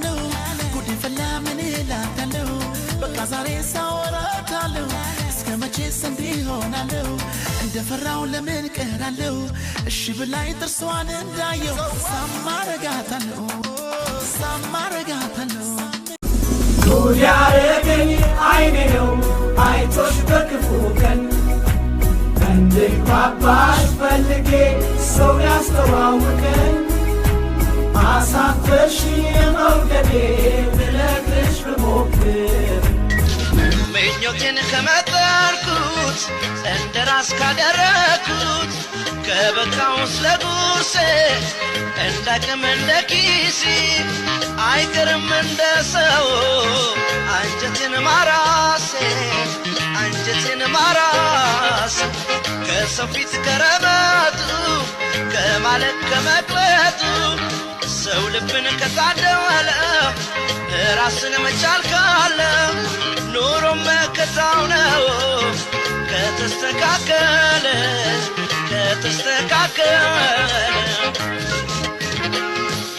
ነው ጉድ ፈላ ምን ይላታለው በቃ ዛሬ ሳወራታለው እስከ መቼስ እንዲሆናለው እንደፈራው ለምን ቀራለው እሺ ብላይ ጥርሷን እንዳየው ሳማረጋታለው ጉድ ያረገኝ አይኔ ነው አይቶሽ በክፉ ቀን እንድግባባሽ ፈልጌ ሰው ያስተዋውቀን አሳፈርሽ የመውደዴ ብነግርሽ ብሞክር ምኞቴን ከመጠርኩት እንደራስ ካደረኩት ከበቃው ስለጉርሴ እንዳቅም እንደኪሲ አይቀርም እንደሰው አንጀቴን ማራሴ ከሰው ፊት ከረበቱ ከማለት ከመቅበቱ ሰው ልብን ከታደዋለ ራስን መቻል ካለ ኑሮ መከታው ነው ከተስተካከለ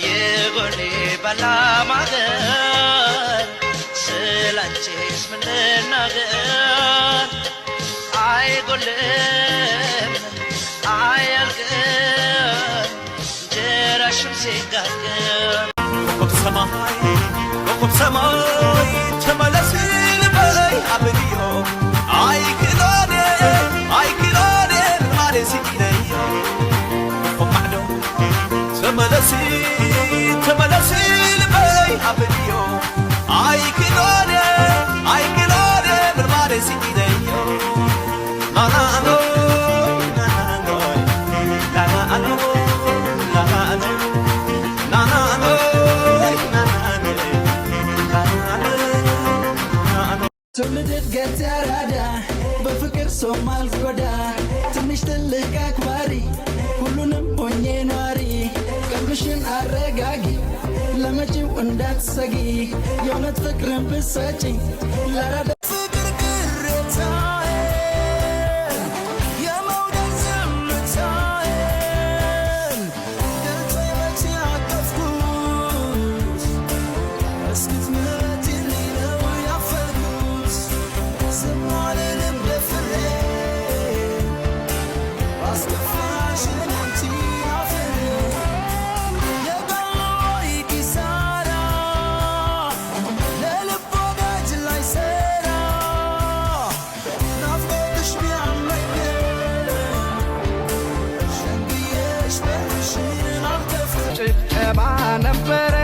የጎኔ ባላማገር ስላንቺስ ምን ልናገር አይጎልም አያልቅም እንጀራሽም ሲጋገር ኮከብ ሰማይ ተመለስ ልበለኝ አብዮ አይክሎኔ ማለሲ ነዮ ኮማዶ ተመለስ ልበለኝ አብዮ አይክሎኔ ማለሲ ነዮ ናናኖ ትውልድ ገት ያራዳ በፍቅር ሰው ማልጎዳ ትንሽ ትልቅ አክባሪ ሁሉንም ሆኜ ኗሪ ቀልብሽን አረጋጊ ለመጪው እንዳትሰጊ የእውነት ፍቅርን ብትሰጪኝ ለራዳ ነበረ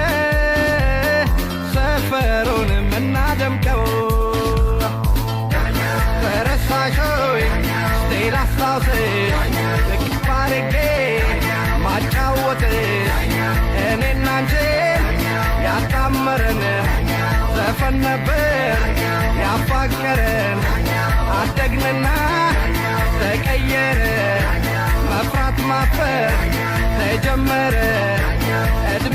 ሰፈሩን ምናደምቀው ተረሳሾይ ስቴላስታውስሽ ልቅባርጌ ማጫወትሽ እኔና አንቺን ያጣመረን ዘፈን ነበር ያፋቀረን አደግንና ተቀየረ መፍራት ማፈር ተጀመረ እድሜ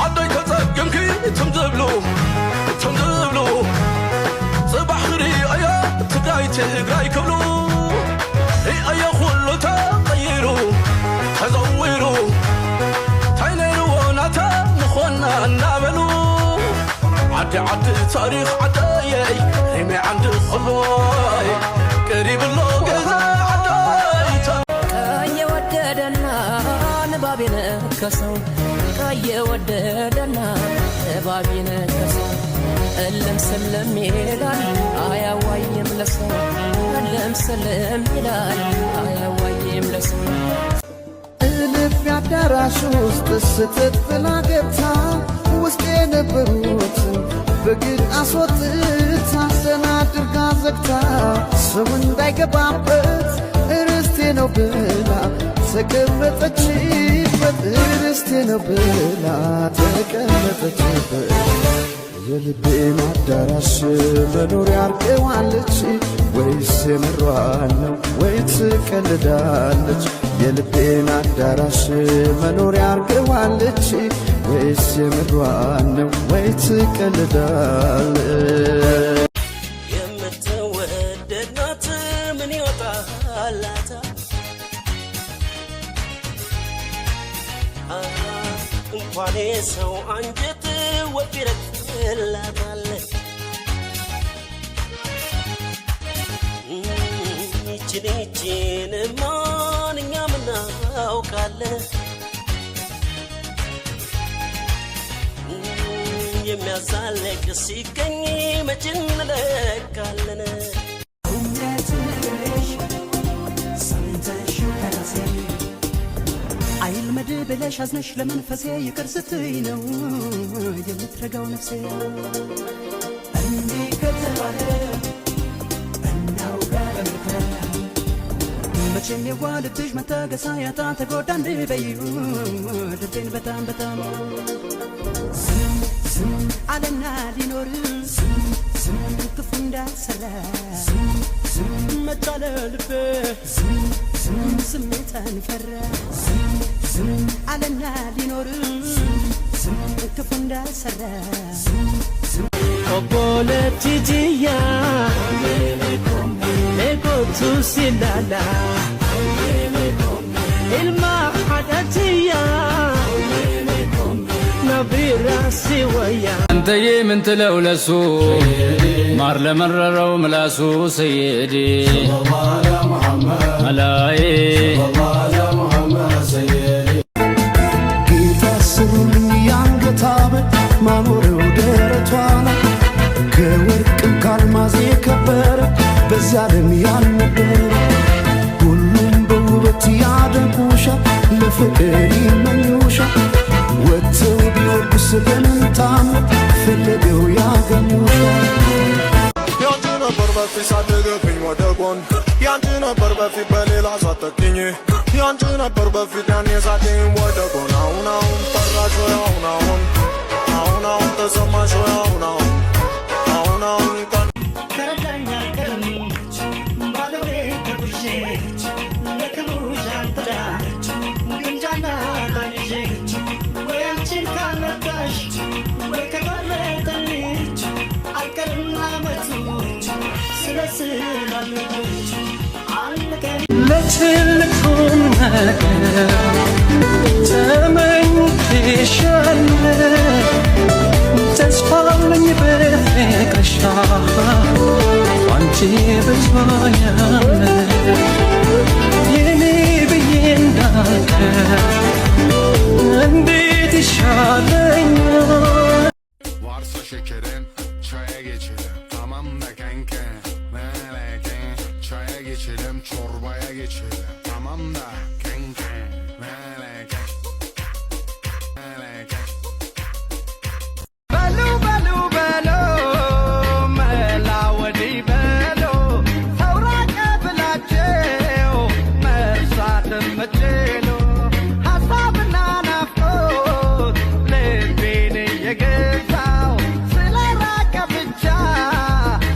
عدي كتاكمكي تمزبلو صباح خري ايا تقاي كبلو ايا خلو تغيرو تزويرو تاينيرو وناتا نخونا نابلو عدي تاريخ عدي ريمي عند خلوي قريب اللو قذا عدي كاية وددنا نبابينا كسو يوددنا بابين كسو اللم سلم يلال آيا وايم لسو اللم سلم يلال آيا وايم لسو الف يعدراش وسط ستتفلا قبتا وسط ينبروت بقل أصوتتا سنادر قازكتا سمن دايق بابت ارستينو بلا سكبتتشيبت ارستينو بلا تكبتتشيبت የልቤን አዳራሽ መኖር ያርቀዋለች ወይስ ምሯን ነው ወይ ትቀልዳለች የልቤን አዳራሽ መኖር ያርቀዋለች ወይስ ምሯን ነው ወይ ትቀልዳለች የምትወደድናት ምን ይወጣላታ እንኳን ሰው አንጀት ወቢረክላታል ይችኔችን ማንኛም እናውቃለን የሚያዛልቅ ሲገኝ መች እንለካለን አይልመድ ብለሽ አዝነሽ ለመንፈሴ ይቅር ስትይ ነው የምትረጋው ነፍሴ እንዴ ከተባለ እናውጋ መቼም የዋልብሽ መታገሳ ያጣ ተጎዳ እንድበይው ልቤን በጣም በጣም ዝም አለና ሊኖር ዝም ክፉ እንዳሰራ መጣለ ልቤ ስሜትን ፈራ ዝም አለና ሊኖር ክፉ እንዳሰራ Oboletijia Lekotu silala Ilma hadatia Nabira siwaya Antaye min tilawlasu Mar lamarraraw malasu sayyidi Sallallahu ala Muhammad Alaye Sallallahu ala Muhammad sayyidi Gita sirulin yangatabet Manurew deretwana ከወርቅም ካልማዝ የከበረ በዚያ ዓለም ያልነበረ ሁሉም በውበት ያደንቁሻል ለፍቅር ይመኙሻል ወጥተው ቢወርዱስ በምን ታምር ፈለገው ያገኙሻል ያንቺ ነበር በፊት ሳትገፊኝ ወደ ጎን ያንቺ ነበር በፊት በሌላ ሳትተኪኝ ያንቺ ነበር በፊት ያኔ ሳትኝ ወደ ጎን አሁን ጠራሽ ወይ አሁን ተሰማሽ ወይ አሁን ለትልቁም ነገር ተመኝቼሻለሁ ተስፋ አለኝ በፍቅርሽ አንቺ ብትሆኛለሽ የኔ ብዬ እንዳልቀር እንዴት ይሻለኛል Varsa şekerin çaya geçelim Tamam da kanka Meleke çaya geçelim çorbaya geçelim Tamam da kanka Meleke Belu belu belu Melawadi belu Savraka bilaceu Mersadım mecelu Hasabna nafkut Lebini yegezaw Silaraka bicha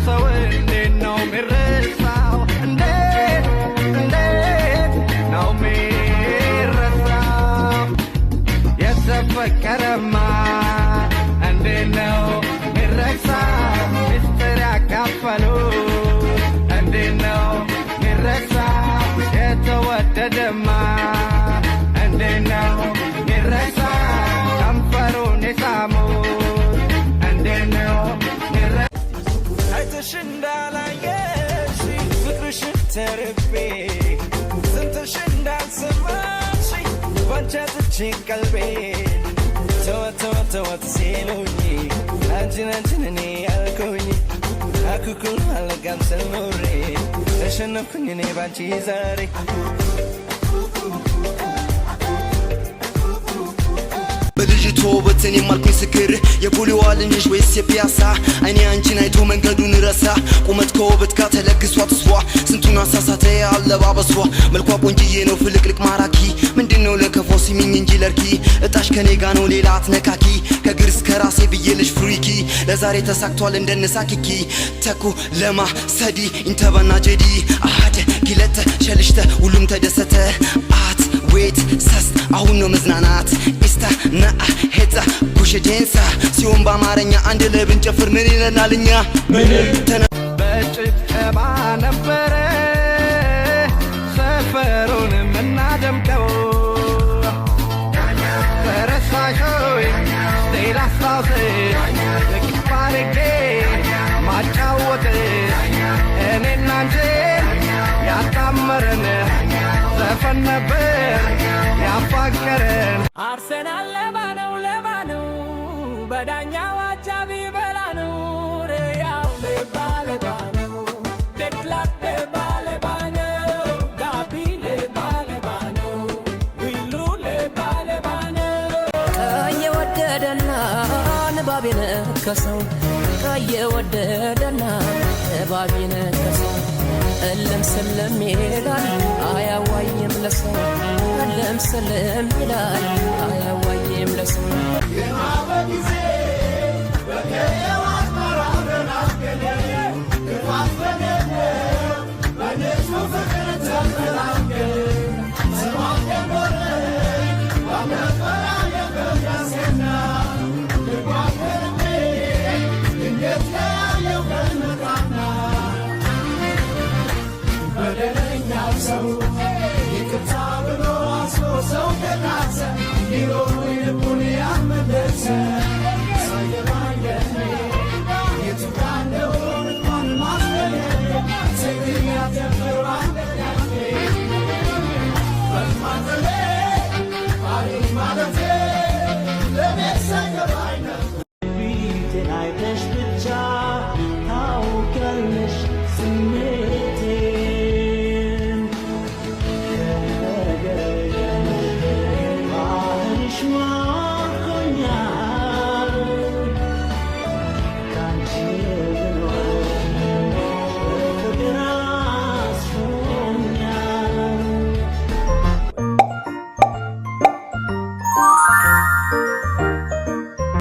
Sawindi no miresaw Ndet no miresaw Yesafakkarama Tawat siluni Anjin ni alkuni Aku kun halagam salmure Tashanakun ni banchi zari በልጅቱ ውበትን የማልኩኝ ስክር የፖሊዋ ልንሽ ወይስ የፒያሳ አይኔ አንቺን አይቶ መንገዱን ረሳ ቁመት ከውበት ጋር ተለግሷት እሷ ስንቱን አሳሳተ አለባበሷ መልኳ ቆንጅዬ ነው ፍልቅልቅ ማራኪ ምንድነው ለከፋው ሲሚኝ እንጂ ለርኪ እጣሽ ከኔ ጋ ነው ሌላ አትነካኪ ከግር እስከ ራሴ ብዬልሽ ፍሪኪ ለዛሬ ተሳክቷል እንደነሳኪኪ ተኩ ለማ ሰዲ ኢንተባና ጀዲ አሃደ ኪለተ ሸልሽተ ሁሉም ተደሰተ አት ዌት ሰስ አሁን ነው መዝናናት ኢስታ ነአ ሄዛ ኩሽ ጄንሳ ሲሆን በአማርኛ አንድ ለብን ጨፍር ምን ይለናልኛ በጭብጨባ ነበረ ሰፈሩን ምናደምቀው ተረሳሽ ነበር ያፋቀረን አርሰናል ለባ ነው በዳኛው አጃቢ በላ ነው ያው ሌባ ነው ደክላት ሌባ ነው ጋቢ ሌባ ነው ዊሉ ሌባ ነው ቀየ ወደደና ንባቤን ከሰው ቀየ ወደደና ንባቤን ከሰው እልም ስልም ይላል አያዋይም ለሰው እልም ስልም ይላል አያዋይም ለሰው